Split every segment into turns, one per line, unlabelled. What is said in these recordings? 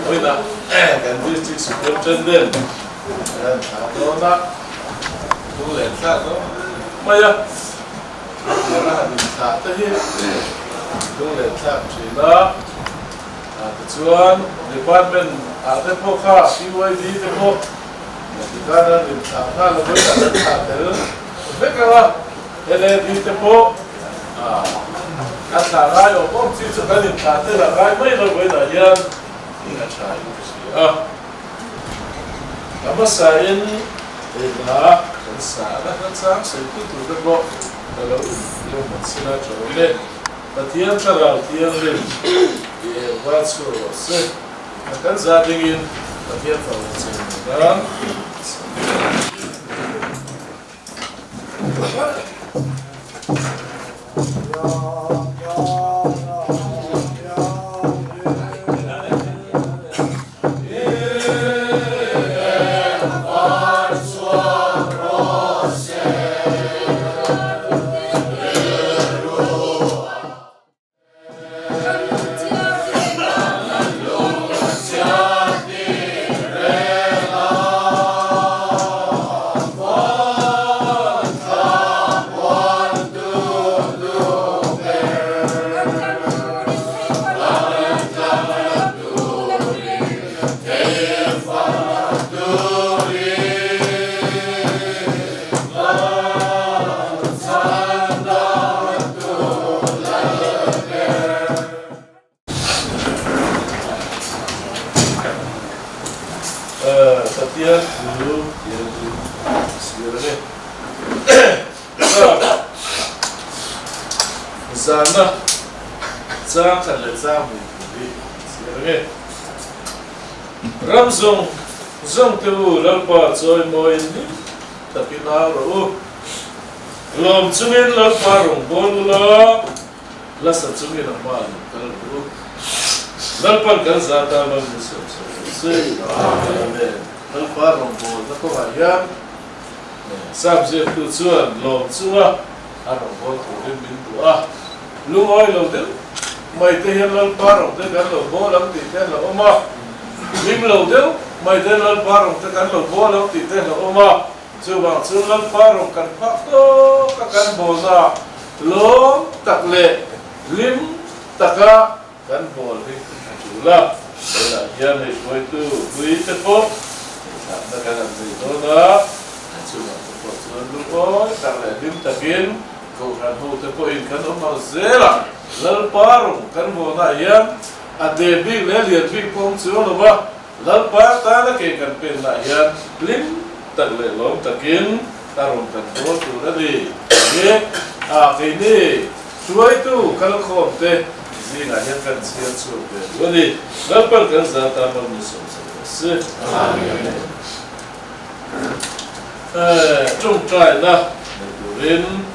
ôi nè cái district superintendent đó đó tu lên khác đó mày à giờ là mình thả tới hết tu lên khác chỉ đó chuan department tới phố khác PYD tới phố thì cái đó mình thả là với cả thả tới biết cái đó thế nên đi tới phố cái thả ra rồi cũng chỉ cho cái mình thả tới là cái mấy rồi với đại nhân ini acara itu apa sain ila kan sana kan sam sai tu tu da go kalau yo matsina chole patian karal tian len e vatsu se kan zadingin patian fa dan sana sang kan le sang mi sirge ram zong tu lalpa choi moi ni tapina ro lom chungin lalpa rong bol la sa chungin ma kal ro lalpa kan zata ma mi se amen lalpa rong bol na ko ya subject tu chuan lom chunga arong bol ko min tu lung oi lo de mai te hian lal parong te kan lo bo lam ti te lo oma lim lo de mai te lal parong te kan lo bo lam ti te lo oma chu bang chu lal parong kan phak to ka kan bo na lo tak le lim taka kan bol hi chu la la hian ei voi tu tui te po na kan ni to na chu bang po chu lung oi tak le lim takin kau kan hu te po in kan oma zela lal parong kan bo na yan ade big le lian big pong chu no ba lal par ta la ke kan pen na yan lim tak le lom takin tarong kan bo tu la di ye ke ni chuai tu kal khom te ni na yan kan sian chu te lo di lal par kan za ta ma ni som se amen chung trai na rin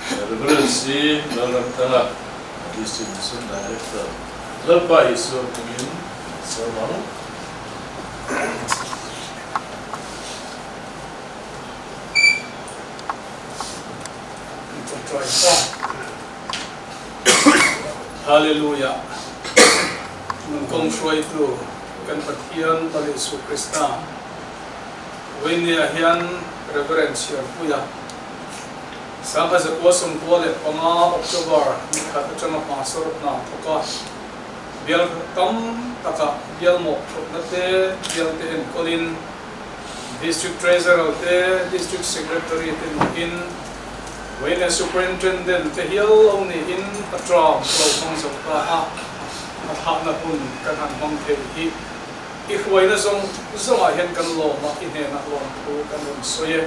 Reverendsi dalam tanah distribution director lalpa isu mungkin semang
Haleluya mengkong suai itu kan patian pada Yesus Kristus winiahian reverensi puya Sangka seposong tuale panga Oktober nikhat chama pasor na thoka bial tam taka bial mo nate bial te en kolin district treasurer te district secretary te in when a superintendent te hial only in atra pro kong sa ka ha na pun kan han mong te hi ikhway na song ayan kan lo ma inena lo ko kan lo soye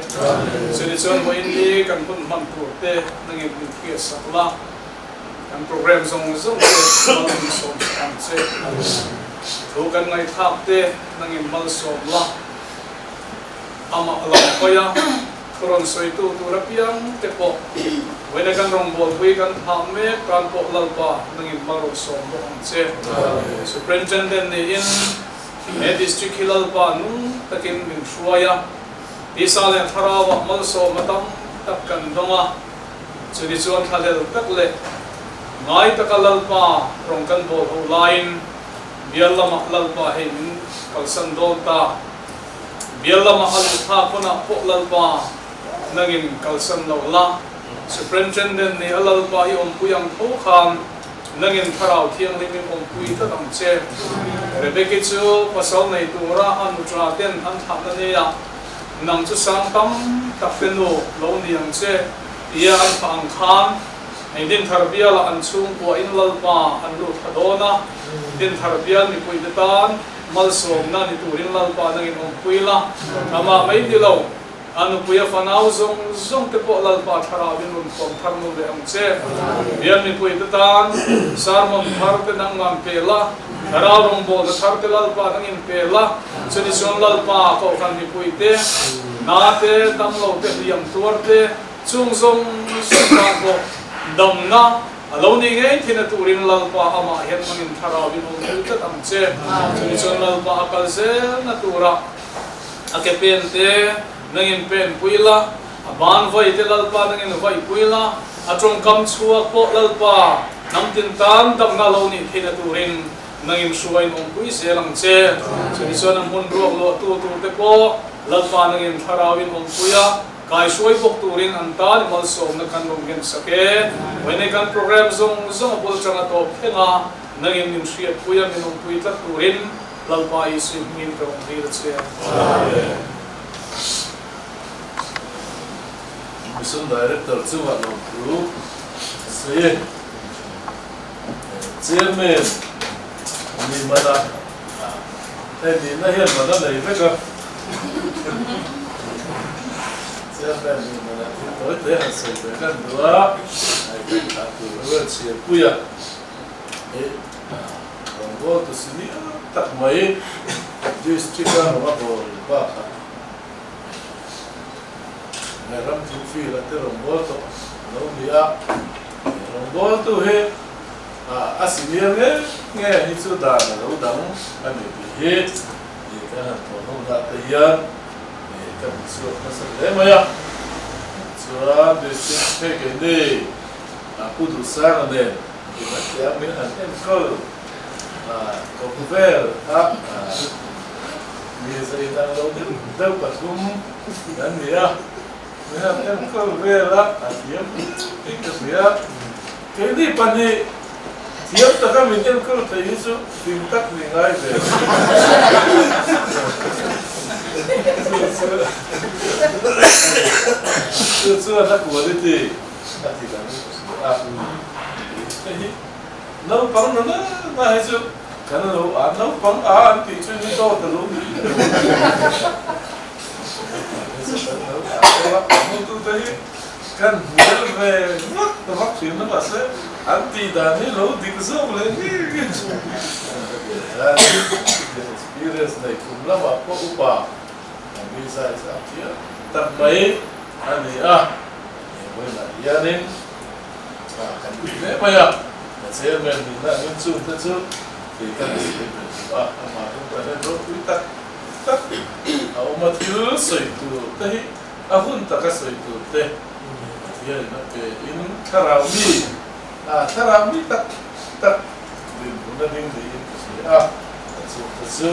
so di son mo hindi kan pun man to te nang impies la kan program song mal song kan se to kan ngai thap te nang mal song la ama ala ko ya koron soy tu rapiang te po wena kan rong bol we kan thame kan po lalpa nang mal song mo kan se superintendent ni in district hilal pa nung takin min shuaya isalen tharawa malso matam takkan donga chudi chuan thalel takle ngai takalal pa rongkan bol ho line biallama lalpa he min kalsan dolta biallama alutha kona po lalpa nagin kalsan la superintendent ni alalpa hi ompuyang thokhan nagin tharau thiang limin ompui ta dam che rebeki chu pasal nei tura anutra ten an thapna ne ya nang chu sang tam tapenu lo ni ang che ia an phang khan din tharbia la an chung ko in lalpa an lu thadona din tharbia ni pui tan mal som na ni turin lalpa nangin ompui la ama mai di lo anu puya fanau zong te po lalpa thara bin un kom tharnu le ang che bian ni pui tan sarmam bharte nang ngam pela thara rong bo da tharte lalpa nangin pela chuni son lalpa ko kan ni pui te na te tam lo te liam tur te chung zong sa ko dam na alo ni ngai thina turin lalpa ama hen mangin thara bin un te tam che chuni son lalpa akal se na tura akepen te nangin pen puila aban vai te lalpa nangin vai puila atong kam chuak po lalpa namtin tan dam na lo ni thina turin nangin suwain ong pui selang che chuni son ang mun ruak lo tu te po lalpa nangin tharawin ong puya kai suwai bok turin anta mal som na kan rom gen sake when kan program zong bol changa to phenga nangin nim suya puya min ong pui ta turin lalpa isin min to ong dil che
Mission Director Chuwa Long Group Say Chairman ni mana ni na hian mana nei veka Chairman ni mana toi te han sei te kan dua ai ka tu ro chi puya go to sini tak mai district ka ma ko ba ram tu fi la te romboto no dia romboto he asinier nge hi chu da na lo dang ani he ni ka na to no da te ya ni ka chu ka sa le ma ya chua de se ke ne aku du sa na ne ni ma te a min an en ko ko ver ni sa ita lo de da pa kum dan ni ya Mira, em ko vela, adiam, ikut dia. Kini pani tiap tak kami em ko tahu itu tintak ningai be. Itu ada kualiti, hati kami. Nau pang na itu, karena nau pang anti itu ni tahu terus. Kamu tadi kan boleh tempat film masa anti dani lo dikasih boleh ni. Experience naik kumla apa upah, bisa sahaja. Tapi ani boleh ya ni. Kan ini apa ya? Saya menina muncul tu, kita amaran pada kita. Umat itu soitu, tapi ahun tak soitu teh. Dia nak ini tarawih, tarawih tak di mana di saya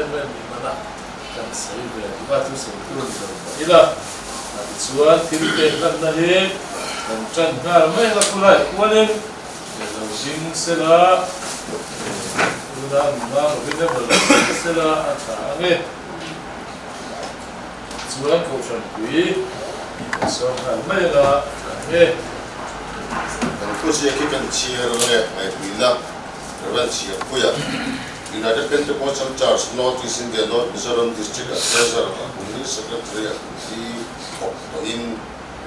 di mana kan saya berbuat soitu di mana. Suat kita kan dah dan cakap mereka kulai kuanin, kalau sing sela. Sudah memang kita berselah antara surat kausan kui, soal mereka,
Kalau saya kita ciar oleh bila terus ciar kuya, United Pentecostal Church North East India North Mizoram District Treasurer, Union Secretary in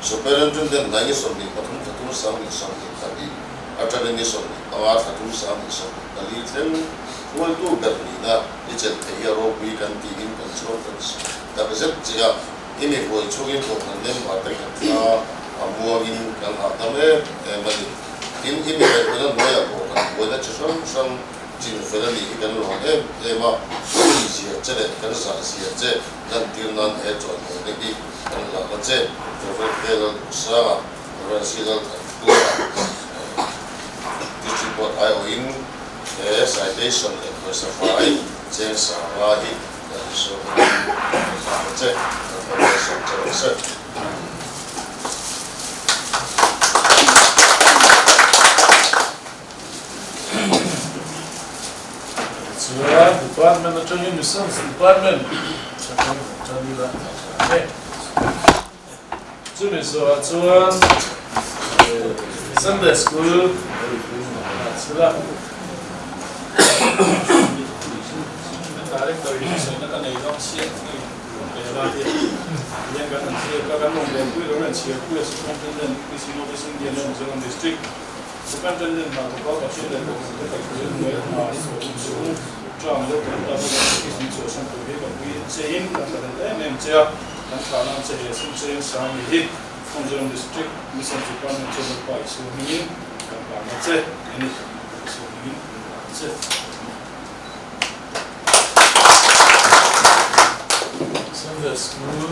Superintendent Nani Somni, Patum Sami Somni, Tadi, Attorney Somni, Awat Patum Sami Somni. Kalian semua itu berminat, ijat kaya we can be in control terus. Tapi sejak ini boleh curi konon mata kita, amuangin kan atame, ini betul boleh konon, boleh cuma jin ferali kan loh, mah ini sih jadi kan sih jadi dan tirnan itu jadi kan lah jadi terus sama orang sih kan distribuat ayo ini citation and specify change sarahi so check information check
Department of Training Missions Department. Sunday School.
Trong lúc chúng ta có cái sự sống của cái quy chế in là cái nên chưa đang khả năng sẽ hiện sinh trên sáng thì không dùng district mission department cho được phải số mình các bạn nó sẽ ini số mình sẽ
Sunday School.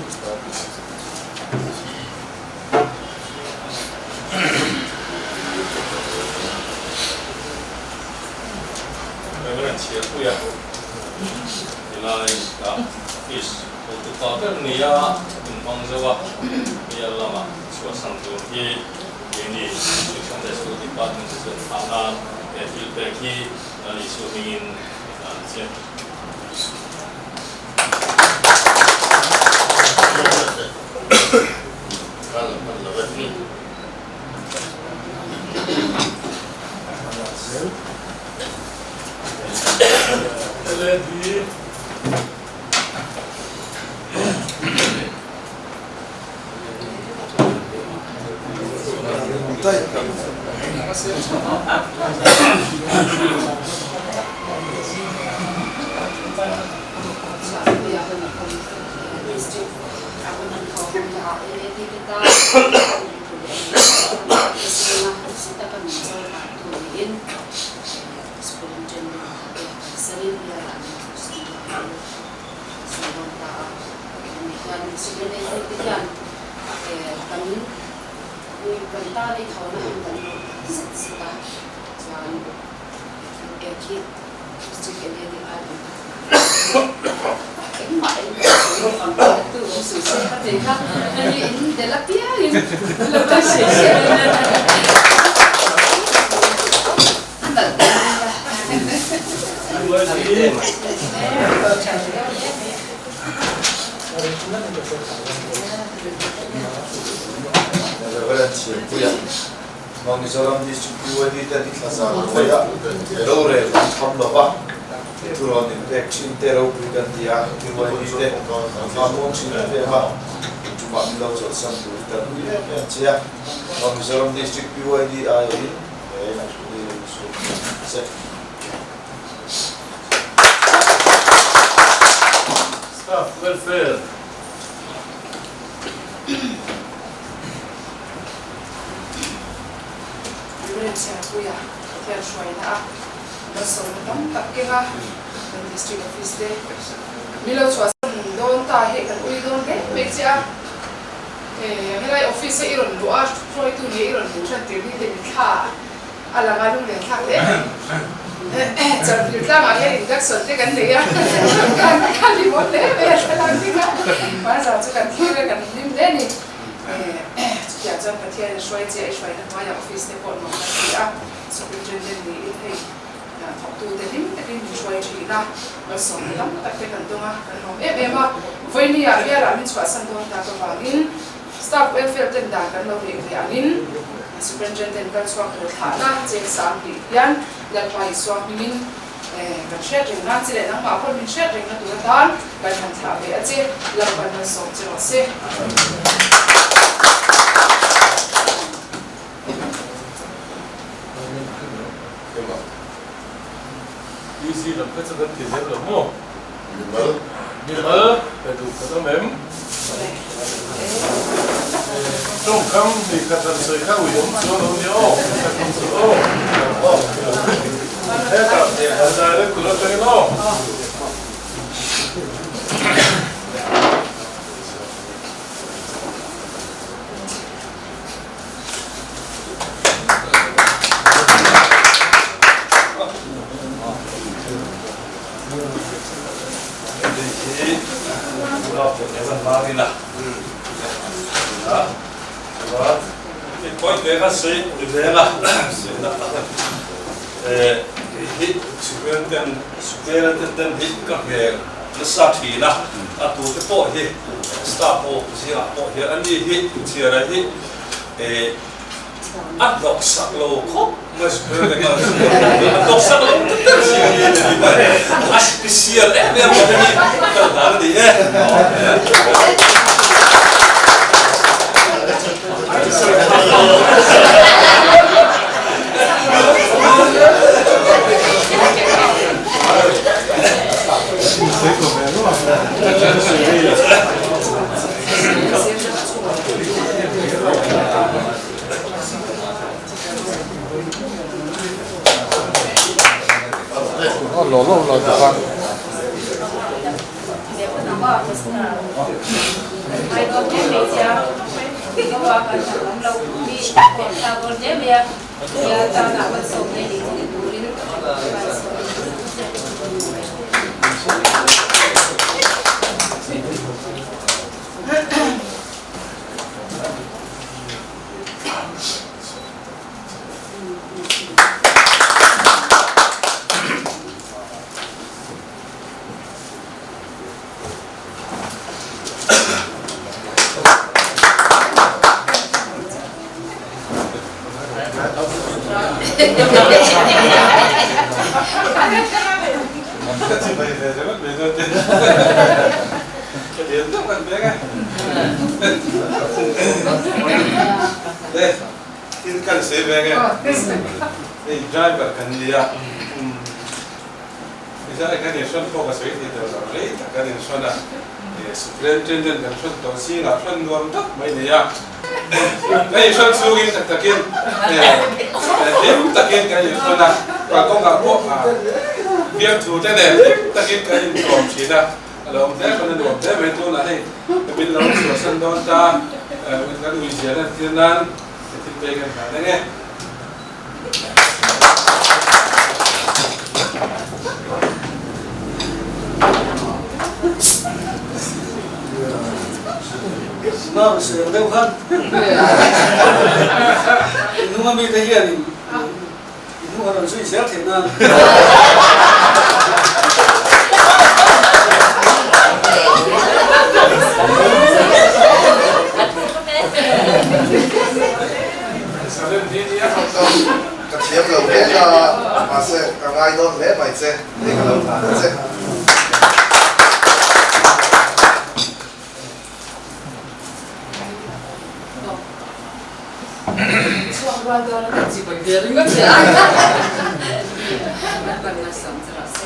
Chia nilai ka is untuk pakai nia umpang jawa nia lama suasana tu ini Sunday School Department itu anak feedback dari isu ingin siap.
Ready.
Mizoram district UID tadi kasar saya lore hamlova turon election tero bukan dia UID te kamu sini dia cuma bilang soal dan dia Mizoram district UID ayo
Staff welfare.
Kuya, kaya shuai na so tam tak ke ha district office de milo chwa don ta he kan ui don ke pekcha melai office iron do a troi tu ni iron du chan te ni de kha ala ma lu le kha le char pi tla ma he dak son te kan le ya kan li mo le be la ni ka ma sa chu kan thire kan lim de ni ya jam patia de shuai che shuai na ma ya office de pon mo ka so superintendent ni it hey thọc tu de lim te lim shuai chi na ma so lam tak te kan donga kan no e ma voi ni ya ya min chwa san don ta ko wangin staff welfare ten da kan lo ri angin superintendent kan chwa ko tha na che sam ri yan ya pai so min kan share ring na chile na ma ko min share ring na tu dan kan han tha be a che la ban na so che wa se
Easy làm cái sự kiện rất là mô. Nhưng mà phải đủ cái đó mềm. Trong không thì các bạn sẽ khá hủy ống số đâu nhớ. Các bạn sẽ thế cả thì hãy ra đấy của nó cho nó.
Poi pega sei pega hit superior hit ka he na sa thina atu te po hi sta po si a po he ani hit chira hi at dok sak lo ko mas superior ka dok sak lo te si ni ba as special me mo ni ka dar di
Lo depan. Kan se venge. Ei driver kan dia. Isa kan ni son ko ka sei ni da le ta kan ni son da. Superintendent kan son to si na son nuam tak mai ne ya. Nei son sugi tak takin. Dem takin kan ni son da. Ka ko ga ko biar tu te ne takin kan ni ko chi da. Alo te kan ni ko te me tu na nei. Bil lo so san don ta. Kan wi je na tinan. Pegan ka ne
Nah, saya tahu kan. Itu mami tanya ni. Itu orang sudah siap na.
Siap lo beda masa kangai don le mai che ni kalau che
Suang keluarga orang kecil berdiri kan ya. Bukan nasam terasa.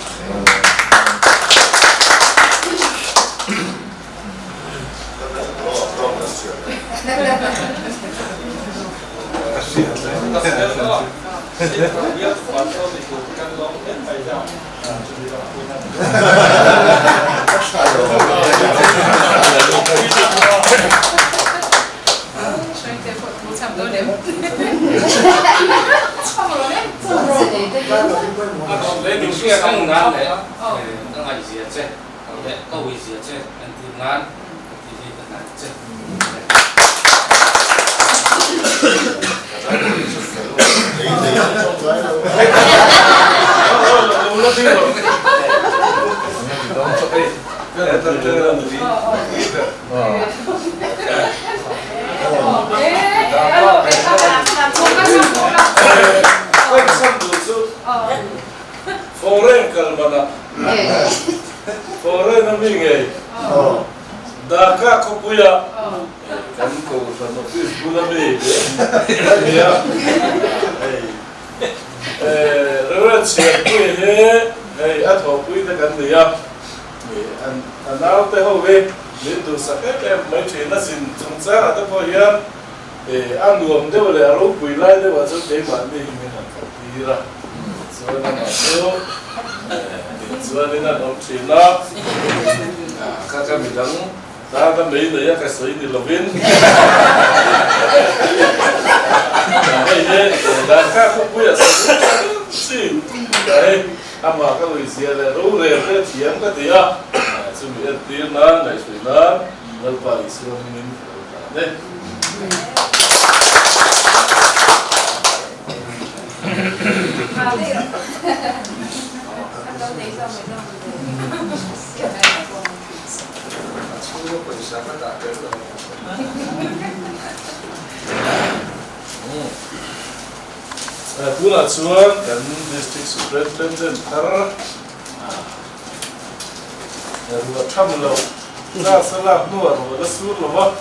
Foreign kalmana. Foreign naminge. Daka kopuya. Kanko sana pis guna me. Ya. Reverend siapui he. Atho pui ta kan ya. Anau te ho ve. Lindu sakete mai chena sin chungsa ata po ya. Anuam de le aro pui lai de wa chu te man ni me na tira. So na so Suara na dom China, kakak bilang, tak main dia kasih di Lovin. Ini dah aku punya sih, ama kalau isi ada rule ada tiang kan dia, cuma tiang na, naik China, lepas isi orang ini, đấy
Mà đây là anh đâu thấy sao mấy sao kiểu này là còn
Chưa có sao mà đã đến rồi.
cú là chuan kan district superintendent thar ruột thăm lâu ra sẽ làm nua rồi nó xuống rồi vâng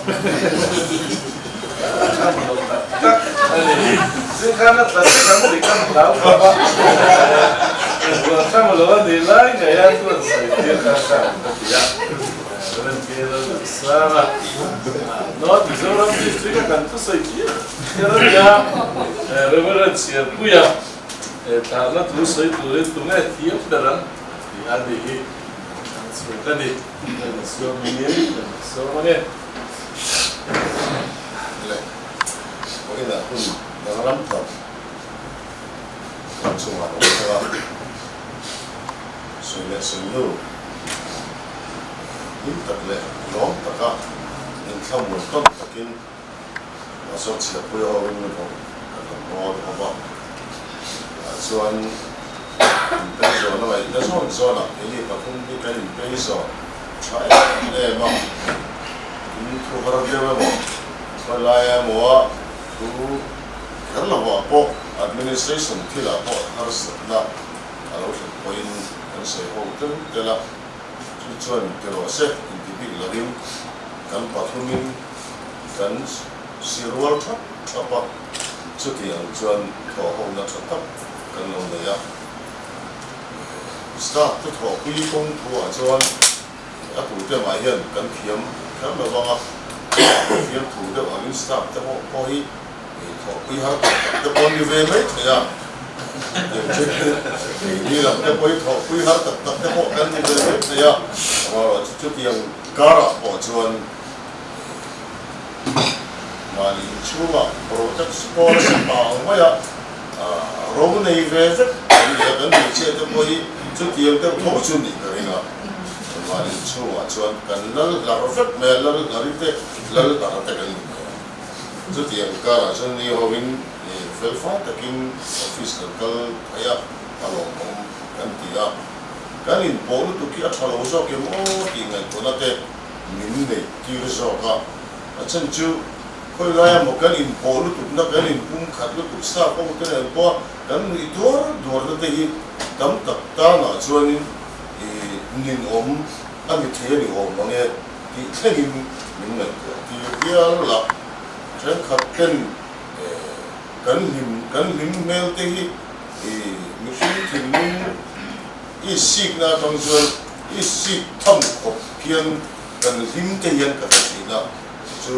thăm lâu chắc này xin khán là sẽ khán một cái đáo vâng ruột thăm lâu thì lại ngày ăn tuần sai tiền cả cả thì ya nên kia là sao mà nó thì sao làm district kan tu sai kia cái đó ya reverence ya puya ta na tu sai tu nghe thiếp đó thì anh đi cái này là số mấy này
lệ có là đang lắm thật còn chung là cũng thế suy lưu những tập lệ nó tất cả những theo một tuần tất nhiên là số chỉ là bây giờ mình còn nó được không soan bây giờ nó vậy nó số là cái gì mà không biết cái gì bây giờ phải để mà thu vào cái mà phải lại mua thu cái là mua bộ administration thì là bộ har là ở đâu cũng có những sẽ hỗ trợ để là chuyên cái đó sẽ những cái là điểm cần bắt mình cần sửa thắt apa trước khi chuyên thọ hồng là thắt cần làm đấy à start to talk quy công của cho anh thủ tướng mai hiện cần kiếm khá là vâng kiếm thủ tướng anh start to có ý talk quy hết cái con như về mấy thế à như là cái quy talk quy hết tập cái họ cần như về mấy thế à trước khi cara của cho anh mà đi chú mà protect sport bảo mấy à Rome này về rất là cần bị chết cái quy trước khi em tới thổ chuồn đi rồi nghe mà đi chua chuồn cần là rất mẹ là đi là cái trước khi em cả là cho nên họ mình phải phát cái office cái hay à alo cũng cần gì à cái này bộ nó tụi kia thằng nó sao cái mô thì ngày của nó thế mình này tiêu rồi cả chân chú coi lại một cái này bộ nó tụi nó cái này cũng khát nó tụi sao có một cái này bộ cái này đuổi nó thế tấm tập ta là cho nên nhìn ôm anh thấy nhìn ôm mà nghe thì cái nhìn mình này thì bây giờ là trên khắp trên cái nhìn mail thì mình thì mình ít xịt na trong giờ ít xịt thầm hộp kiên cái nhìn cái hiện cái gì na cho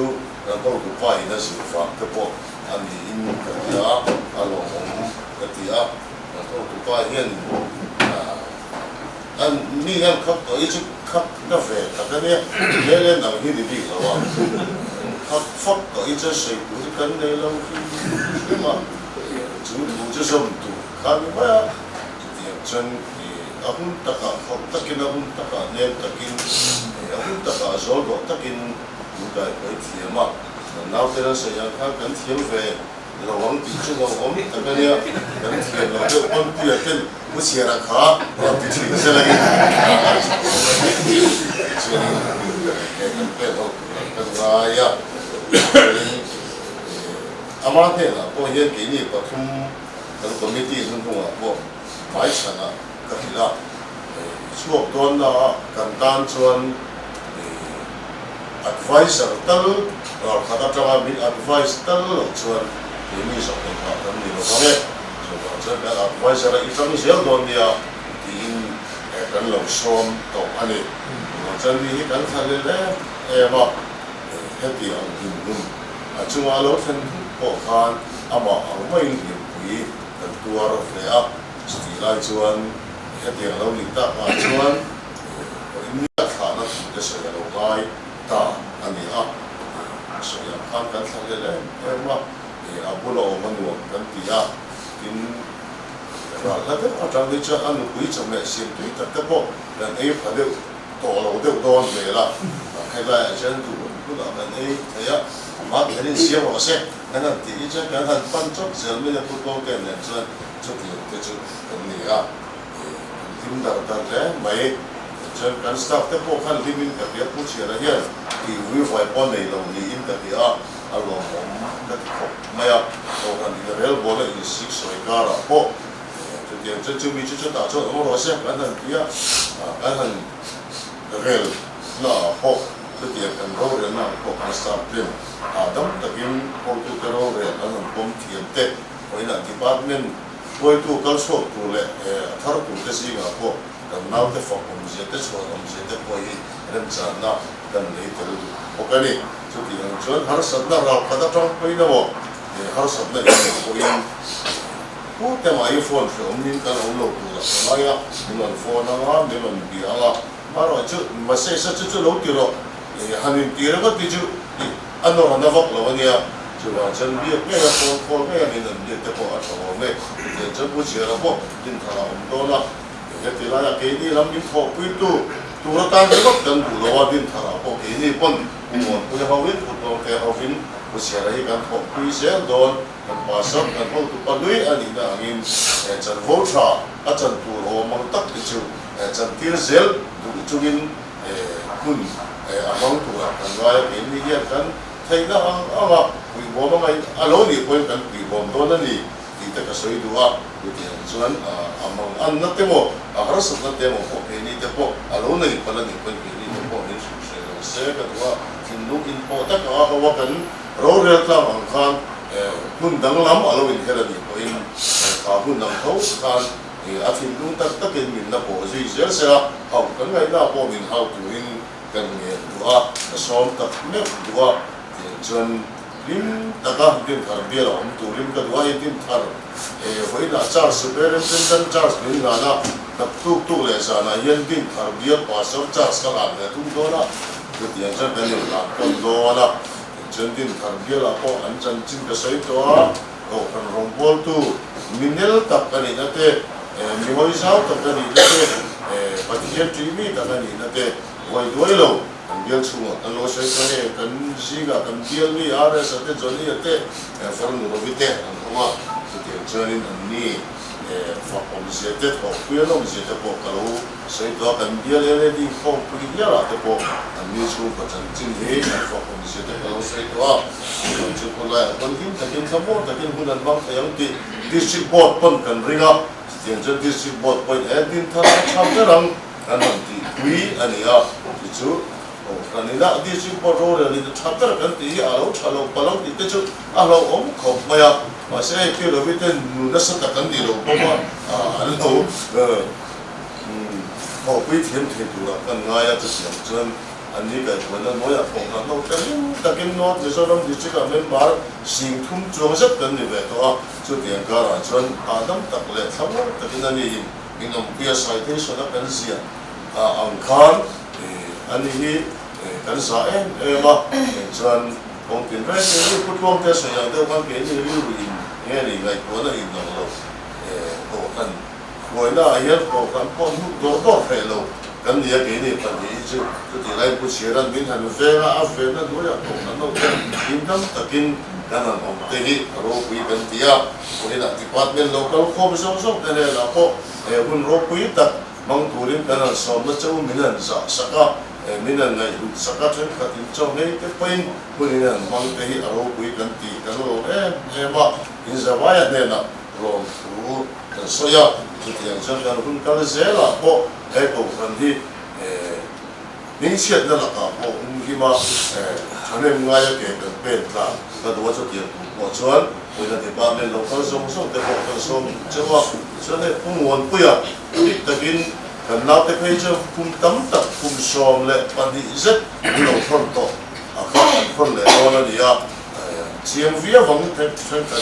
cái bao nhiêu phải na sự phát cái bộ anh nhìn cái gì à alo cái gì à tôi qua hiện anh mi em khắp tới chút khắp nó về cái này lên nào hiện đi rồi mà khắp phát tới cho sự của cái này lâu khi mà chúng tôi cho xong tu khá như vậy thì chân thì ông tất cả không tất cả ông tất cả nên tất cả ông tất cả số độ tất cả những cái thiệt mà nào thế là sẽ khá cần thiếu vềเราหวังที่จะเราหวังแต่ก็เนี่ยกันเทียนเราเลือกคนเปลี่ยนเป็นผู้เสียราคาเราติดถึงเสียอะไรกันส่วนกันเป็นเราเป็นรายอ่ะอามาเนี่ยนะพอเห็นกี่นี่ปฐุมกันคอมมิตี้ทุกคนอ่ะพอหมายฉันอ่ะก็ที่ละช่วงต้นนะกันตานชวน advisor ตั้งเราขัดจังหวะมี advice ตั้งชวนini sampai pada ni lokalnya, sebab saya advice saya itu ni saya don dia di kan langsung tu ani, macam ni kan saya le, mak happy ang dum, cuma lo kan bukan ama awal ni bui dan keluar saya, setelah cuan happy ang lo ni tak, cuan ini kerana kita saya lokai tak ani saya kan saya le, mak Apollo manual kan dia in là thế ở trong cái chỗ ăn quý trong mẹ xiêm tùy tất cả bộ lần ấy phải được tổ lẩu được đòn về là hay là trên thủ cũng là lần ấy thấy á mà cái này xia vào xe cái này thì chắc cái thằng pan chốt giờ mình là football cái này cho chốt thì cái chốt cái này team đào tạo đấy mấy cho cái staff thế bộ khăn thì mình cái việc cũng chỉ là hiện thì vi phải bọn này là mình in cái việc alo cái mấy bộ khăn thì real ball là six rồi cả rồi bộ cho tiền cho chúng mình cho tạo cho nó rồi xem cái thằng kia cái thằng real là bộ cho tiền cái role là nó bộ cái staff team đâm tập in bộ tu cái role là nó cũng thiệt tệ với là department với tu cái số tu lệ thằng tu cái gì mà bộ cái nào cái phòng công việc cái số công việc cái coi làm sao nào cái này cái đó ok đi cho thì anh chọn har sắp na rau kada trong coi đó bộ har sắp na cái coi cú cái mà iPhone thì ông nhìn cái ông lột tu là cái này mình phone nó mình bị mà rồi chứ mà sẽ chứ lột thì rồi hành tiền cái thì chứ anh nó nó vóc là vậy chứ là chân biết cái phone cái này mình biết cái bộ ở trong này thì chân bút chỉ là bộ tin thằng ông đó là thì là cái gì làm những phổ quy tu ra tan cái gốc cần đủ là tin thằng bộ cái gì pun muốn cái hậu viên của cái hậu viên của xe này cái phổ quy xe đòn cái pass cái hậu tu pan đuôi anh là anh chân vô tra chân tu hồ mang tắc cái chú chân tiêu zel tu chú in kun among tu là cái người cái gì cái thấy nó quy bộ mà cái alo đi quên cái quy bộ đó là gì thì tất cả số đó thì chuan among an na temo harasat na temo po ni te po alo na ni pala ni pon ni te po ni se ka wa hindu in po ta ka wa kan ro re tla ang khan hun dang lam alo in hela ni po in ka hun dang thau khan a thin lu tak tak in min na po ji zer se a hau kan ngai na po min hau tu in kan nge wa ka som tak me wa chuan lim taka din thar bia om tu lim ka wa din thar với là charge superintendent charge đến là na tập tu lệ sa na yên tin thar bia pa so charge ka la le tum do na cái tiền cho cái này là con do na chân tin thar bia là ko an chan chin ka sai to ko kan rong bol tu minel tập cái này na te mi hoi sao tập cái này na te pathian tv tập cái này na te wai doi lo bial chunga an lo sai ka ne kan jiga kan bial ni are sa te joni te farnu ro vite an ma cho nên anh ni phát ông sẽ tiếp tục khuyên ông sẽ tiếp tục kalau saya tu akan dia lele di phong pergi dia lah tiếp tục anh ni semua macam ciri phát ông sẽ tiếp kalau saya tu kalau cukup lah penting takin kamu takin bulan bang yang di district board pun kan ringa yang jadi district board pun edin thara cham terang kan nanti kui ania itu kan ini nak district board orang ni cham terang kan ti alau chalau palau itu tu alau om kau maya mà sẽ kêu là biết tên nó rất là cẩn thận rồi không anh đâu họ biết thêm thì đủ là cần ngay là thực hiện cho nên anh ấy cái vấn đề nói là phòng là đâu cái nó thì sau đó thì chỉ cần mình bảo sinh thum chuông rất cần như vậy thôi cho tiền cả là cho nên đâm tập lệ thấu tập cái này mình làm kia sai thế sau đó cần gì anh Khan anh ấy cần sao em mà cho nên công tiền về thì cũng không thể sử dụng được quan điểm như lưu ý nghe thì ngày cuối là in đồng lộc cổ khăn cuối là hiện cổ khăn con hút đó phải lâu cái gì cái này phải gì chứ thì lại cũng chỉ là mình hành về là áp về nó đối là cổ khăn đâu in tâm tập in cái nào ông tây đi rồi quý bên tia quý là department local không sống sống thế này là có quân rồi quý tập mong thủ đến cái nào sống nó châu mình là sợ mình là ngày sắp tới cái tin trong này cái pin mình là mong cái ở đâu quý cần tí cái đó em mà in ra vài này là rồi phụ cái số ya thì tiền cho cái cũng cái dễ là bộ cái cổ cần thì mình xét là cả bộ khi mà cho nên ngay cái bên là cái đó cho tiền bộ chuẩn bây giờ thì ba bên lâu có sống sống cái bộ cái sống chứ mà cho nên cũng muốn bây giờ cái pin kan nào thế bây giờ cùng tấm tập cùng xóm lệ bản địa rất lâu phân tổ các phân lệ đó là gì chiang vía vắng thế cái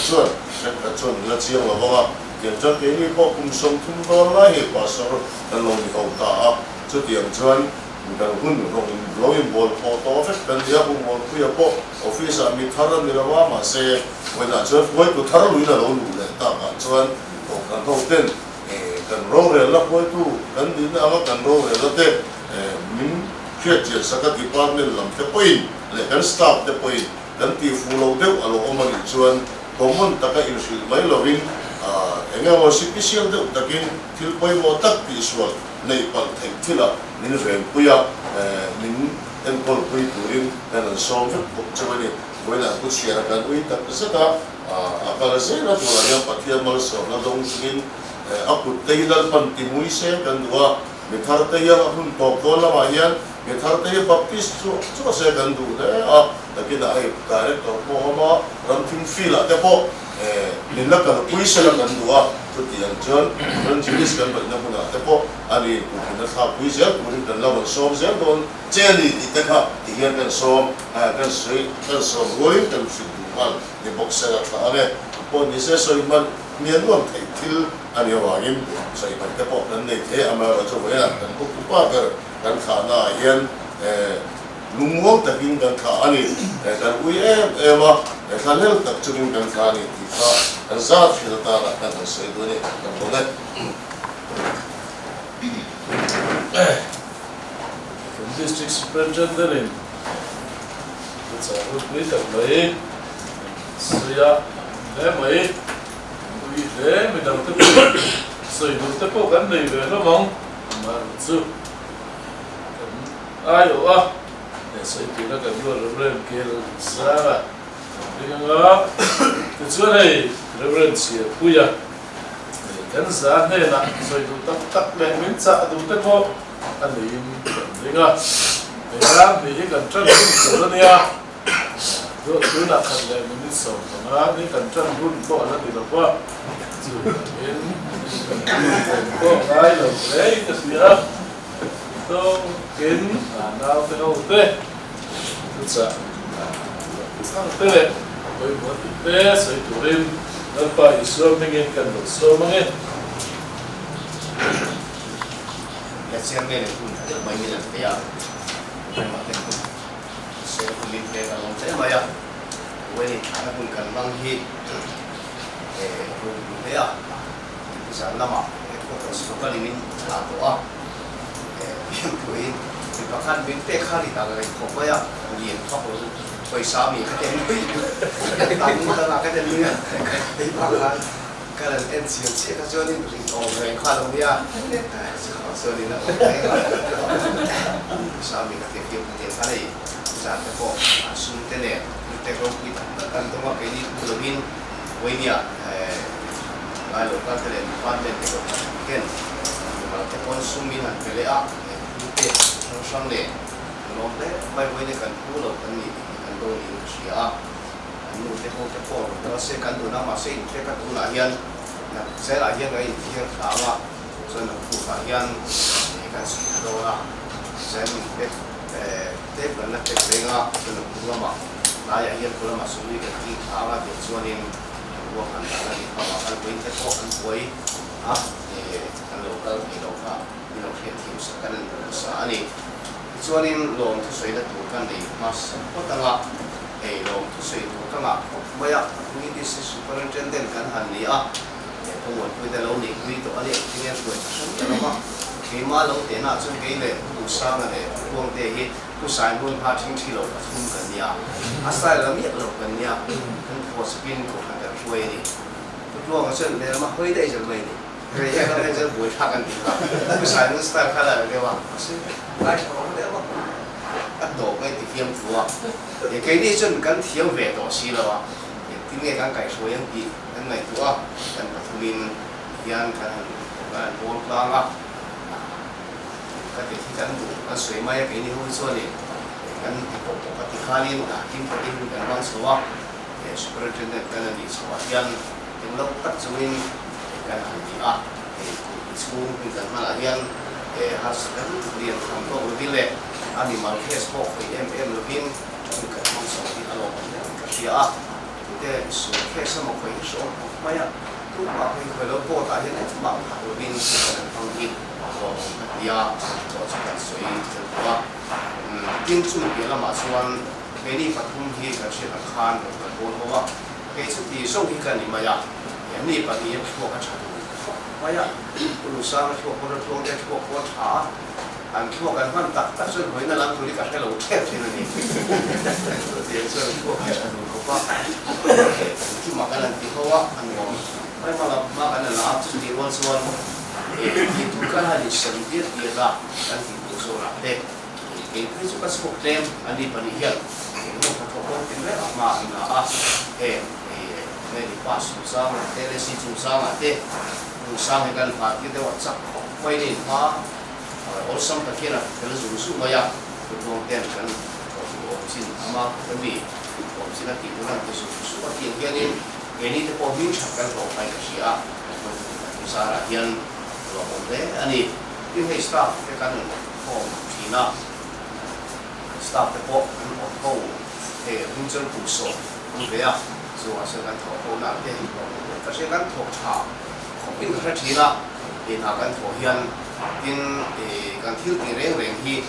chuẩn là chiang là vâng tiền cho cái này có cùng xóm thung đó là hệ quả sau kan lâu thì hậu ta cho tiền chuẩn kan hun rồi bol photo phép kan dia cũng bol kuya po office ami tharan ni lawa mà se với là cho với của tharan lui là lâu lệ ta mà chuẩn kan hậu tên kan rong re la poi tu kan din ama kan rong re la te min khia che saka department lam te poi le kan staff te poi kan ti fu pulau deu alo omani chuan common taka in sil mai lovin enga mo sipisial deu takin thil poi mo tak pi sual nei pal thei thila nin rem puya nin en pol pui turin kan som pok chawani boina ku siara kan ui tak saka akala se na tu ania patia mal so na dong singin akut teilal pan timui se kan dua methar teya hun tokol la hian methar teya baptist chu se kan du le takin ai direct ko ma ramthing fila te po ninla kan pui se la kan dua tu tiang chon ran jinis kan ba na puna te po ani na tha pui se tu rin kan la ban som se don cheni ti te kha ti hian kan som kan sui kan som goi kan fi du mal ni boxer ta ane po ni se soi man mian wang thei thil ani wangin sai ban te po nan nei the ama ra chu ya kan ku pa ber kan kha na hian lungwang takin kan kha ani kan ui ema kan hel tak churin kan kha ni ti kha kan za thil ta ra kan sai do ni kan bo ne
district superintendent in it's a good way to play so ya le mai ui le mi dang te so you te po kan nei ve lo mong ma chu ai o so ti la kan lo rem ke sa Dengan tujuan reverend siya puya kan sa ne na so itu tak le minta tu teko ano yung dengan kaya ni kan tran ko niya do na kan le minit so na ni kan tran run ko ala di pa in ko ai lo le kasi to kin na te no te sa ang tele oi mo te sa ito rin nagpa iso mingin kan so mangin
Siang ni pun ada banyak yang tiap, macam tu. Saya pun lihat kalau saya bayar, ini anak pun kan manghi, pun tiap, bisa lama, sekolah ini atau yang tuin, bahkan bintek hari tak ada kau bayar, dia kau kau sami kata ni, tamu tak nak kata ni, bahkan kalau NCC kau ni orang kalau dia so ni na sami ka te kare sa te ko asun te ne te ko ki tan to ma ke ni login wenia ai lo ka te department te ko ken ma te consumi na pele a te so sang le no te mai wenia kan ku lo kan ni kan do ni sia anu te ko no se kan do na ma se te ka tu la hian na se la hian ai hian ka ma so na ku ka hian kan sekolah saya mungkin pernah dengar tentang ulama saya yang ulama suri ketik awak berjuangin dua antara di kawasan poin tekok poin kalau tim sekarang saat ini berjuangin long tu saya dah tukan di mas petengah long tu saya tukan banyak ini superintendent kan hari penguat kita long ni itu ada yang buat semua Kema lo tena cun kele usang ane buang tehi usai pun hating cilo pun kanya asal lami lo kanya kan posipin ko kan suai ni buang cun le ma hoi dai jel mai ni kaya kan jel buat hakan kita usai ni style kala lewa asin lai ko lewa atau kai ti fiam tua ye kai ni cun kan tiang ve do si lo wa tinge kan kai suai yang pi kan mai tua kan patumin yang kan bol langa ketika kan kan suami yang ini hujan ni kan ketika kali ni hakim hakim kan bang semua superintendent kan di semua yang letak cumin kan dia school kan malah yang harus kan dia kantor lebih le animal case kok lebih kan bang semua di alam kerja kita case sama kau itu banyak tu apa yang kalau buat aja ni cuma lebih kan panggil dia cocok sui terbuat tinju dia lama suan ini patung hi kerja kan berbuat kerja di sini kan ni maya ini pagi yang semua kerja maya urusan semua orang tuang dia semua kuat ah semua kan mantap tak sudah boleh dalam tulis kerja lalu kerja ni dia semua kerja apa kan hali sempit dia lah kan itu seorang dek itu suka sebut tem andi panihian itu kau tidak ama ina ini pas susah telesi susah mate susah kan pagi itu WhatsApp kau ini orang tak kira kalau susah maya kau tem kan kau sin ama kami kau sin nanti orang tu susah tiang ini tu kau bin cakap kau pakai siapa misalnya yang kalau boleh, ani ini staff kan kau China staff kau kau hunjung pusat, boleh so asalkan kau nanti kasi kan kau cah, kau ini kan China, ini akan kau yang kan hiu direng hi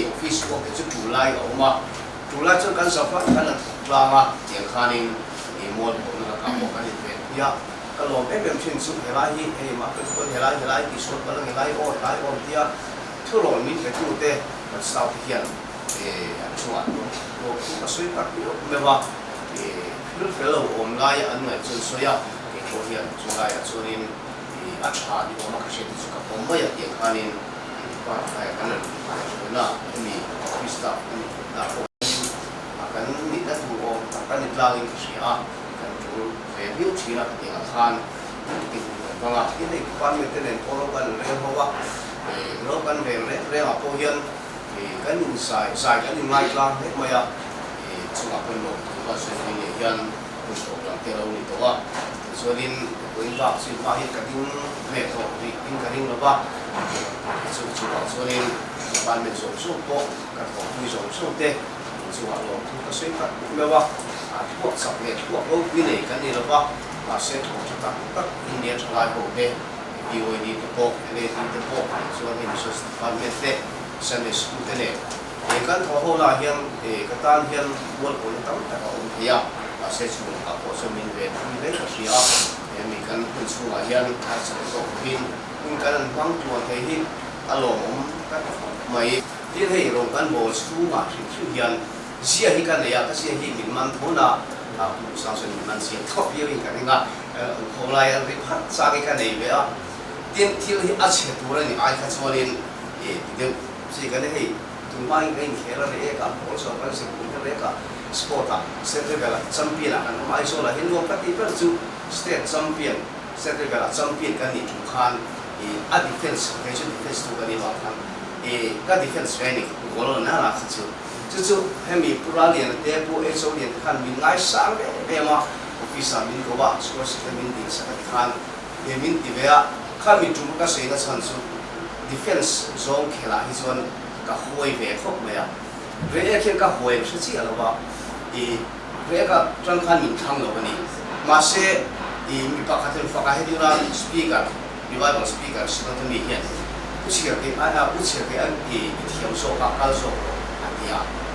office kau itu Julai awak, Julai tu kan siapa kan lama yang kanin mall nak kamu kan itu ya. Kalau memang cinta helai, maka tu helai kisah kalau helai on dia, terlalu ni betul deh, macam sekian, semua tu masuk tapi memang fellow lai anu tu saya, kemudian Julai tu ni acah di bawah kasih tu suka pembayar yang kanin, kan ini pista akan ni dah tu akan dilakukan kesihatan. Review China yang akan bangga ini kuan meten orang kan rehawa orang kan rehawa pohian kan sai kan ingai lang maya cuma penuh pasal ini yang untuk orang terlalu itu lah soalin kuinbak si mahir kading meto in kading laba soalin pan men so po kat ko so te cuma lo tu kasih kat labaพวกสับเล็กพวกวินัยกันนี่เราว่าเส้นของจุดตักอินเดียทลายโบเบ้ดีโอดีตะโปเล่ดีตะโปส่วนนี้สุดฟันเมตเต้เส้นนี้สุดเล่กันทว่าเราเห็นกันตานเห็นวัวคนตั้งแต่เราเฮียเส้นสุดกับพวกสมินเวทมีเล็กกับเสียมีกันเป็นสุดเห็นอาศัยตัวบินกันบางตัวเฮียอารมณ์กันไม่ที่ให้ลงกันโบสูงมาถึงสุดยันเสียที่กันเลยก็เสียที่มินมันทุนผู้สร้างสรรค์มันเสียท็อปเยอะกันนี่ก็คนไรริพัดสร้างกันเลยเว้ยที่ที่อาชีพตัวนี้ไอ้ข้าชวนนี่เดี๋ยวสิ่งกันให้ถึงวันนี้เขียนอะไรก็โพสต์กันสิ่งอะไรก็สปอร์ตเซตเวลาแชมเปี้ยนกันไม่ใช่ละเห็นว่าปฏิบัติจู่สเตทแชมเปี้ยนเซตเวลาแชมเปี้ยนกันนี่ทุกครั้งดีเฟนส์เฮชั่นดีเฟนส์ตัวกันนี่ว่ากันก็ดีเฟนส์เรนนิ่งก็รู้น่ารักจู่จู่ให้มีผู้เรียนเด็กผู้เอชโอเรียนขันมีง่ายสร้างเบมาออฟฟิศมีก็ว่าสกอร์สมินดีสักขันมินดีเบียขันมีจุดก็เสียก็ชันสุดดีเฟนส์โซนเขลาที่ส่วนก็หวยเบียครบเบียเรื่องเกี่ยวกับหวยไม่ใช่ที่อะไรวะเรื่องกับจังขันมีทั้งหมดนี่มาเสียมีปากกาฟังให้ดูนะสปีกเกอร์มีไว้บางสปีกเกอร์สิ่งที่มีเห็นผู้เชี่ยวชาญผู้เชี่ยวชาญที่เที่ยวโซ่กับการโซ่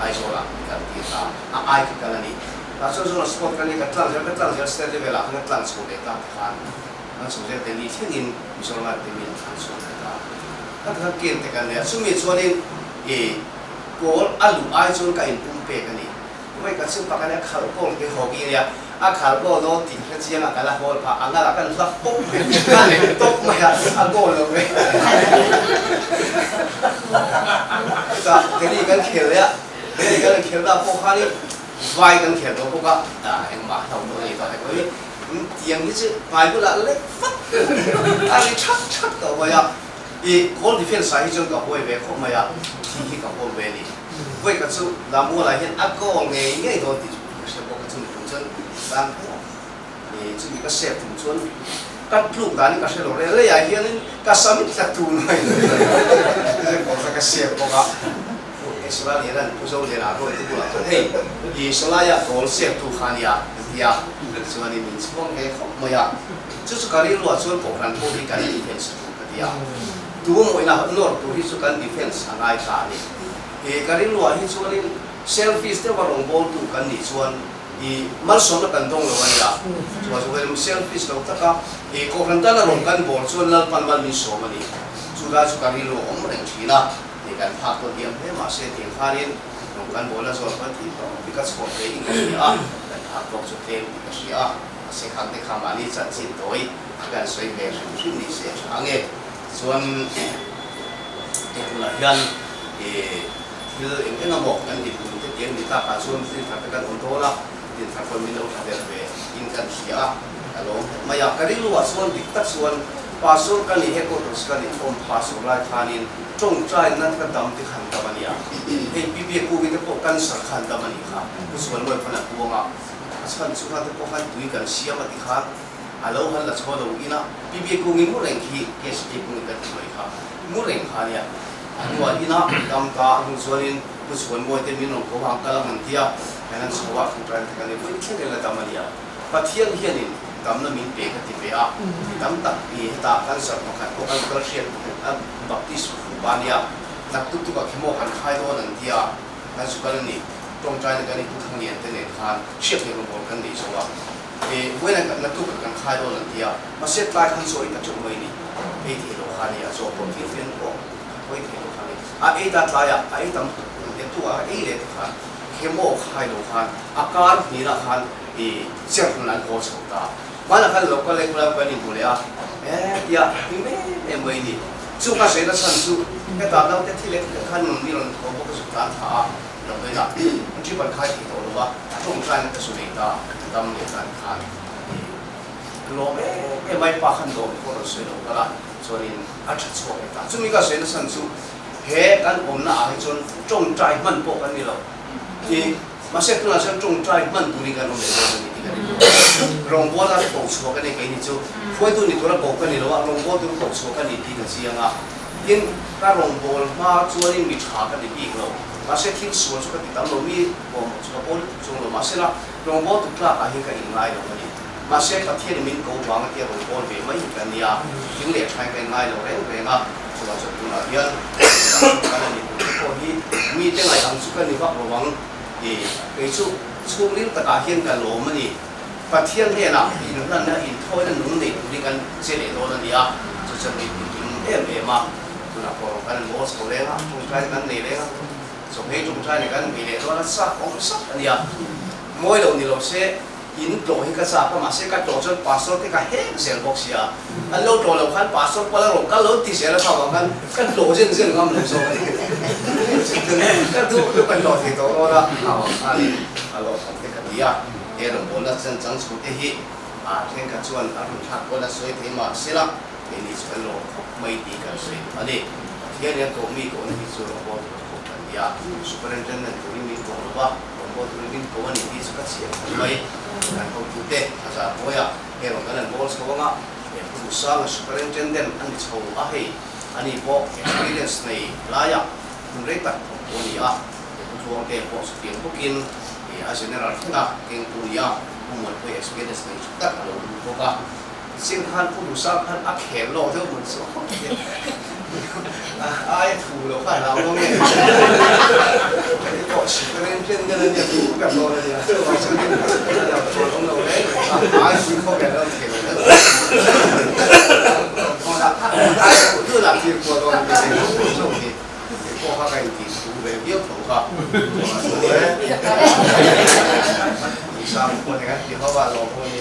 ไอโซล่ากันที่ตาไอกันนี่ถ้าโซนสปอร์ตกันนี่ก็ตั้งใจสเตจเวลาก็ตั้งโซเดต้าขันนั่นโซเดต้านี่ที่นี่มิชลมาที่มีทั้งโซเดต้าถ้าเกี่ยงแต่กันเนี่ยซึ่งมีส่วนนี้ก็อัลลูไอโซนก็อินปุ่มเปกันนี่ไม่ก็ซึ่งปากกันเนี่ยขาโก้ที่หอกี้เนี่ยขาโก้โน้ตที่เชียงกันละโก้พาอังกฤษกันรับปุ๊บกันเลยตบไม่อะโก้เลยก็ทีนี้กันเขียนเลยเดี๋ยวกันเขียนได้พวกเขานี่ไว้กันเขียนตัวพวกก็เอ็งมาทำตัวนี้ต่อไปก็ยังนี่สิไปกูละเล็กฟัดอะไรชักต่อไปอ่ะคนที่เป็นสายจนกับพวกเวกเขาไม่อ่ะที่กับพวกเวนี่เวก็สู้ดำมัวอะไรเห็นอักก็ไงตัวที่เชื่อพวกก็สู้ถึงจนตั้งซึ่งมีก็เสียถึงจนก็ปลูกด้านนี้ก็เสียลงเลยใหญ่เห็นก็สมิธจะตูนหน่อยซึ่งผมก็เสียพวกก็สลายนี่นั่นผู้ชมเรียนอะไรก็รู้ละเฮ้ยสลายโกลเสียทุกขันยาที่อ่ะสลายนี่มันสมองเองไม่อ่ะจุดสุดการีรู้ว่าส่วนของการพูดที่การดีเฟนส์ที่อ่ะตัวมันนะนอร์ตัวที่สุดการดีเฟนส์อะไรกันนี่การีรู้ว่าที่ส่วนนี้เซลฟี่สเตว่าลงบอลตัวกันนี่ส่วนมันสมกับกันตรงเลยวันนี้อ่ะส่วนเซลฟี่สเราตะก้าก็กันตั้งแต่ลงกันบอลส่วนนั้นปันมันมีสมมันนี่สุดท้ายสุดการีรู้ว่ามันเรื่องที่น่ะการพักตัวเดียวให้มาเสียทีมพารินลงกันบอลแล้วส่วนพันที่ต้องพิกัดสปอร์ตเองก็มีอ่ะการพักตัวสุดเต็มก็เสียเสียครั้งที่ขามานี่จัดสินโดยการสวยแบบสุดนี่เสียช่างเองส ส่วนยันคือเองก็บอกกันดิคุณจะเตียงดิตาการส่วนที่ทำกันอุ่นโตละดินทำคนมีเราทำเดินไปกินกันเสียอารมณ์มาอยากกันได้รู้ว่าส่วนดิตัดส่วนภาษากันนี่เฮโกตุสกันนี่อมภาษาลายทานินจงใจนั้นก็ดำที่ขันตะวันยาเฮ้ปีเบียกูวิจะพบกันสักขันตะวันนี่ค่ะผู้ส่วนรวยพนักบัวงะสันสุขันตะพบกันตุยกันเสียมาที่ขันอาเราหันละชอบดูอีนะปีเบียกูมีมุเรงขี้เกสติกุกันที่ไหนค่ะมุเรงค่ะเนี่ยว่าอีนะดำตาผู้ส่วนนี้ผู้ส่วนมวยเต็มมินงเขาวางกำลังมันเทียแค่นั้นสวัสดิ์ผู้ใจกันเลยผู้เชี่ยวชาญละตะวันยาปัจเจียนเฮียนินดำนั้นมีเปกติเปียดำตักปีตากันสักมาขันพวกกันก็เชียนบัพติสต์บานียนักตุกตุกขี้โมกันขายตัวนั่นเดียนั่นสุกันนี่ตรงใจในการนี้ทุกทางเนียนเตเนทานเชี่ยวในโรงพยาบาลกันดีสัวเว้นกันนักตุกกันขายตัวนั่นเดียมาเสียลายขันสวยกันจงไม่นี่ที่โลกานีโซ่ผมที่เฟียนโอ้ไว้ที่โลกานีตัดลายตั้งเด็กตัวเล็กขันขี้โมขายโลคันอาการนี่ละขันเสียงคนนั้นโคตรสุดตาบ้านขันโลกาเลยคนละคนนี่บุเรียเดียพี่ไม่ไม่นี่สู้กันเสียแล้วฉันสู้แค่ตาเราแต่ที่เล็กขันนี่เราเขาบอกสุดตาท่าเราเลยนะมันที่บันคายที่ตัวเราว่าตรงใจนั่นก็สุดเลยตาดำเนี่ยการขันโลไม่ปากขันโลก็เราเสียเราก็ละส่วนนี้อาจจะช่วยตาซึ่งมีก็เสียแล้วฉันสู้เฮกันผมน่าให้จนจงใจมันพวกกันนี่เราที่มาเสร็จแล้วฉันจงใจมันตุนิกันลงเลยลงบัวเราตกชัวกันในไงนี่จูช่วยตัวนี้ตัวเราบอกกันนี่แล้วว่าลงบัวตัวตกชัวกันนี่ดีกันเสียงอ่ะยิ่งถ้าลงบัวมาช่วยมีฉากกันในปีกเรามาเสร็จทิ้งส่วนช่วยกันติดตามเรามีผมช่วยคนจงเรามาเสร็จละลงบัวตัวกล้าอาหิงกันอีกไงเราเนี่ยมาเสร็จประเทศมินโกวางเที่ยวลงบัวเดี๋ยวไม่กันเนี่ยยิ่งเลี้ยงใช้กันไงเราเร่งเร่งอ่ะช่วยช่วยตัวเราเยอะกันนี่พอที่มีเจ้าไหนทำช่วยกันนี่ว่าระวังไอ้ช่วงนี้ตะการเฮียนกันโลมันนี่ประเทศเนี่ยนะอินนั่นนะอินท้อยนั่นนุ่งนี่ดูกันเสียเลยโดนนั่นเนี่ยจะมีกินมาตัวนักพอกันโมสโคเล่ฮะจงใจกันนี่เลยฮะสมัยจงใจกันมีเลยตัวนั้นสักของสักอันเนี่ยมวยเรานี่เราเสียอินโตให้กันสักก็มาเสียกันโตจนปัสสาวะที่กันเห็นเสียงบอกเสียอันเราโตเราขันปัสสาวะพอเรากันเราตีเสียแล้วชอบกันโตจนเสียงก็มันโซ่กันดูกันโตที่โตแล้วอันนี้เราทำกันดีอ่ะเราบอกแล้วฉันจังสุดที่เช่นกันชวนอารมณ์ทักคนละสวยที่มาเสียละนี่ส่วนเราไม่ดีกันสวยอันนี้ที่เนี่ยก็มีคนที่ส่วนเราบอกกันดีอ่ะสุภาพเจริญตัวนี้มีคนว่าผมบอกตัวนี้คนนี้ที่สุดเสียไม่การเขาพูดเด็กภาษาโบยเราก็นั่นบอกเขาว่าผู้สร้างสุภาพเจริญอันนี้เขาอันนี้บอก experience ในหลายอย่างคุณเรียกตัดตัวนี้ผู้ช่วยเด็กบอกสุดที่พวกกินอาเซียนเราที่นักเก่งตัวนี้ผู้หมวดผู้ experience ในชุดตัดเราดูพวกสิ่งขันผู้ดูสร้างขันอักเขมโลเท่าเหมือนสองไอ้ถูเราขันเราตรงนี้ก็ชิบเรื่องเช่นเดิมเนี่ยถูกับเราเลยนะเราช่วยเราตัวของเราเลยไอ้สิ่งเขาแบบเราเก่งเลยพอละไอ้ตัวหลักที่ตัวเราเป็นผู้โชคดีพวกเขาไปที่ถูเลยเยอะถูกครับสามคนนะครับที่เขาว่าเราพวกนี้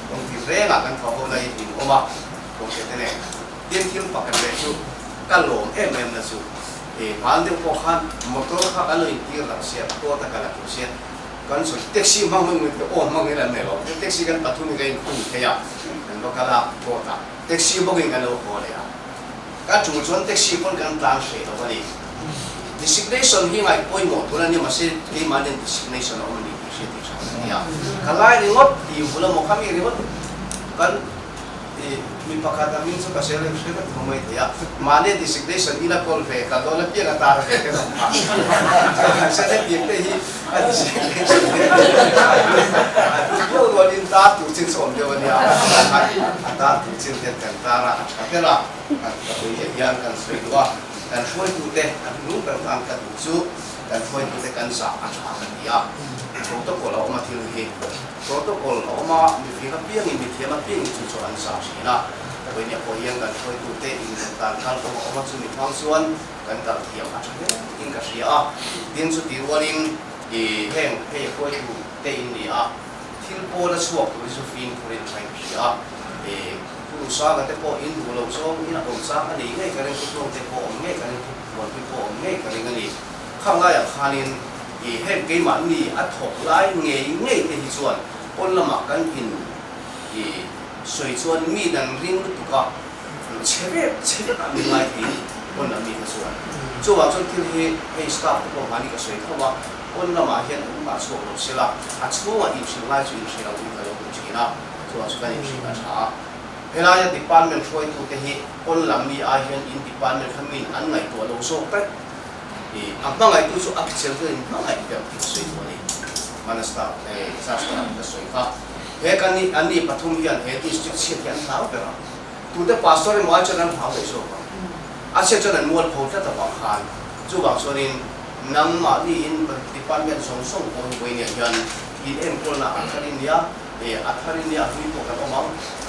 ตรงที่เร่งกันเขาคนในถิ่นเขาว่าตรงเช่นนี้เดินที่ปักกันเลยชุดกันหลงนะชุดผ่านเดี๋ยวพอขันมอเตอร์ขับกันเลยที่หลักเสียตัวตะกันหลักเสียกันสุดแท็กซี่มั่งมึงโอ้มั่งนี่แหละไม่หรอกแท็กซี่กันปัทุนกันคุ้มเทียกันก็กระลาตัวตาแท็กซี่มั่งกันเราพอเลยกันจุดส่วนแท็กซี่คนกันต่างเสียเราวันนี้ designation ที่ไงป่วยหมดตัวนั้นเนี่ยมาเสียที่มาเดิน designation เอามันดีเสียที่ชาเนี่ยกันไล่รีวอดที่อยู่แล้วมองข้ามรีวอดกันมีประกาศมีสุขเสรีสุขทำไมเดียมาเนี่ย designation อีนักคนเฟกันโดนแล้วเพี้ยนตาเฟกันฉันได้เพียงแต่ที่ designation พวกตัวดินตาถูกชิ้นส่วนเดียวเนี่ยตาถูกชิ้นเดียวกันตาละกันละกันตัวเยี่ยมกันสวยด้วยกันช่วยดูเด็กกันรู้กันทำกันดูสู้กันช่วยดูเด็กกันสาอันหากันดีโปรโตโคลออกมาที่นี่โปรโตโคลออกมามีเพียงเพียงมีเทียมเพียงจุดส่วนสาสีนะวันนี้พอยังกันช่วยดูเด็กอินการการตัวออกมาจุดมีความส่วนกันกับเทียมอะไรอินกับเสียดินสุดที่วันนี้แห้งให้ช่วยดูเด็กอินเดียที่โพลสวกวิสุฟินคุรินใช้เสีย ผู้สร้างกันแต่พออินดูเราซ้อมอินองศาอันนี้ง่ายกันเลยทุกแต่พอง่ายกันเลยวันที่พอง่ายกันเลยนี่ข้างล่างคานินเห็นเกมมันนี่อัดถกไล่ง่ายที่ส่วนคนละหมักกันกินสวยส่วนมีดันริ้งตุกะเชื่ออันนี้ง่ายที่คนละมีส่วนจู่ว่าจนที่ให้สตาฟพวกมันนี่ก็สวยเข้ามาคนละมาเห็นมาช่วยเราเสียละอัดช่วยอินสิ่งไล่ช่วยสิ่งเราที่เราต้องจีน่าจู่ว่าช่วยอินสิ่งนั้นช้าเวลาจะติดปั้นเป็นช่วยตัวเองคนละมีอาเห็นอินติดปั้นเป็นขมิ้นอันไหนตัวเราส่งไปอันนั้นไงตัวส่งอักเสบตัวนี้นั่นไงแบบที่สวยตัวนี้มันสตาฟสตาฟจะสวยค่ะเฮ้กันนี่อันนี้ปฐมยันเฮ้ที่สุดเสียที่อันเท้าไปแล้วตัวเด็กพาสตอร์มั่วจนนั้นเท้าไปส่งอาเซียนจนนั้นมั่วโผล่ที่ตะวันขานจู่บางส่วนนี้นำมาดีอินติดปั้นเป็นส่งคนไปเนี่ยยันอินเอ็มคนละอัครินเนี่ยอัครินเนี่ยมีตัวกันออกมา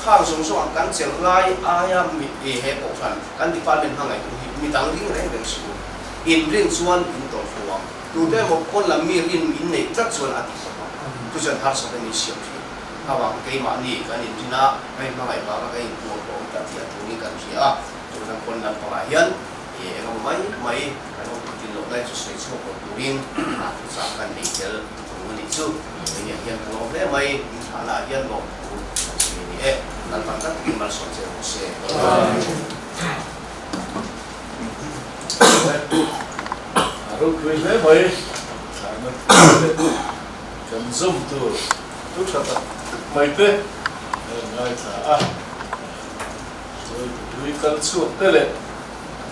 ข้างส่งกันเสียไล่อายามีเฮปอกันกันติดปั้นเป็นทางไหนมีตังริ่งอะไรเป็นส่วนอินริ่งส่วนอินตัวฟัวตัวเด็กคนละมีรินอินในจัดส่วนอดีตตัวส่วนทัศน์เป็นนิสัยถ้าว่าเกมอันนี้กันอินที่น่าไม่มาไหวบ้างก็อินตัวของกันที่ตัวนี้กันที่ตัวนั้นคนนั้นปลายยันเราไม่เรากินเราได้จะใช้ช่วงของตัวนี้สามกันนี้เจอตัวนี้สู้เนี่ยยันเราได้ไม่ฐานะยันเราสิ่งนี้นั่นมันก็กินมาสนใจเราเสีย
รู้คุยเลยไหมฉันซุ่มตัวทุกสัปดาห์ไม่เต้ง่ายจ้ะคุยกันสุดเลย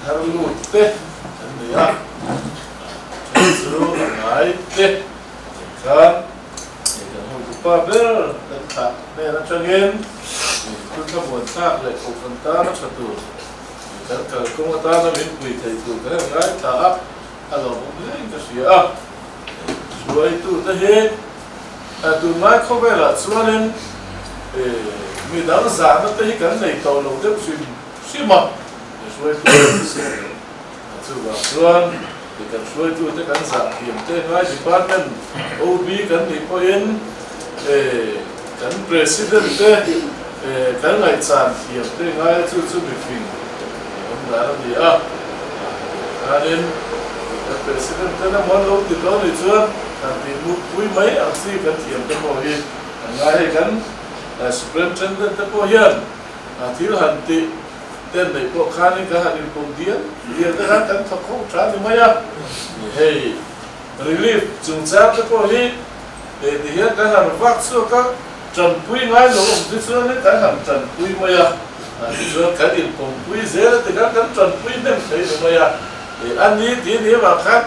ฮารุลุเต้ฉันเดียฉันสู้ง่ายเต้กันฉันหัวป้าเบลตั้งแต่เนี่ยนักเรียนคุณขบวนท่าเลยอุปนตาชัดตัวฉันก็คงตาจะเป็นคุยไทยตัวกันง่ายจ้ะฮัลโหลผมเลยก็เสียช่วยตัวเธอตัวน้อยเข้าไปละส่วนนึงมีดังสารนั่นที่กันในตัวเราเด็กชิมช่วยตัวเสียส่วนที่กันช่วยตัวที่กันสารเทียมเต้ง่ายที่บ้านนั้นโอบีกันที่พอเห็นกันประธานเต้กันง่ายสารเทียมเต้ง่ายสู้ไม่ฟินผมด่าดีอันนี้ประธานเต้นั้นมันลงที่ตัวนี้ส่วนแต่ที่มุกคุยไม่อักษีกันเทียมเต้พอเห็นง่ายกันสุพรรณจันทร์เต้พอเห็นที่หันติเต้นในพวกข้านี่ก็หันคงเดียนแต่หันกันทักเขาชาติไม่อะเฮ้ยรีลีฟจุงจ้าเต้พอเห็นเดี๋ยวก็หันฟักสู้ก็จันปุยง่ายลงที่ส่วนนี้ก็หันจันปุยไม่อะส่วนกันคงปุยเสียแต่กันจันปุยเต็มใจไม่อะอันนี้ที่นี่ว่าครับ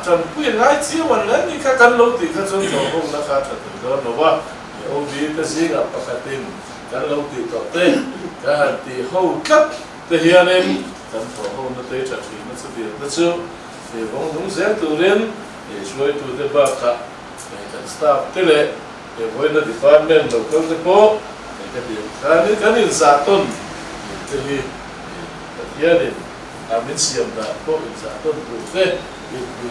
จันปุยง่ายเสียวันนั้นนี่ข้ากันลงที่ข้าส่งของผมนะครับจันปุยก็รู้ว่าโอ้ดีก็สิ่งอ่ะปกติกันลงที่ต่อเต้ก็หันที่เขาคัดแต่เฮียนี่กันพอเขาไม่ได้จัดที่มันสุดเดียวแต่ช่วงวงนุ่งเสียงตัวเรียนช่วยตัวเด็กบ้าค่ะกันสตาฟที่เลยวันนั้นที่ฟาร์มเมนเราก็จะพบกันที่กันนี่สาต้นที่เฮียนี่มิเสียมได้พวกสาต้นตัวเต้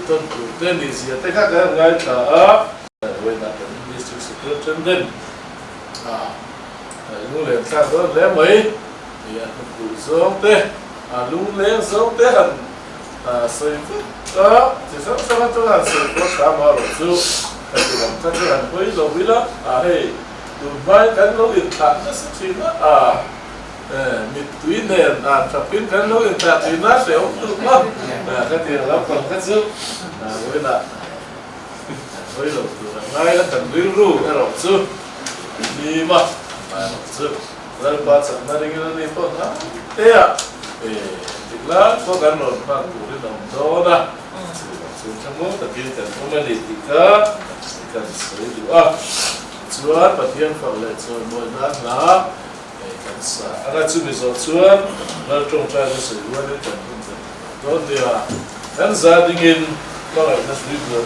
ต้นตัวเต้นี่เสียแต่ข้ากันง่ายค่ะวันนั้นเป็นดิสทริกสุดจันทร์ลุงเลี้ยงข้าวแล้วแล้วไหมเนี่ยดูส่งเต้ลุงเลี้ยงส่งเต้หันสวยฟุตก็ที่สำคัญตัวนั้นสวยฟุตตามมาเราสู้กันที่เราคัดกันไว้เราวิละเฮ้ยดูไม่กันเราอินทันนะสักทีนะมีตัวเนี่ยถ้าเป็นกันเราอินทันทีนะเสียวตัวมั้งกันที่เราคนกันสู้ไว้ละไว้เราตัวง่ายแล้วกันรู้ให้เราสู้ดีมากสู้แล้วบ้านสันนาริกันนี่พอนะเตี้ยติดล้านพวกกันหล่นมาตัวนี้เราโดนนะสู้ทั้งหมดแต่กินกันพวกมันติดกันสวยดูส่วนปะเทียนฝั่งเลยส่วนมวยนั้นนะกันสาอะไรช่วยส่วนเราจงใจจะสวยด้วยกันโดนเดียวกันสาดิ่งก็เลยนักดื่มเลย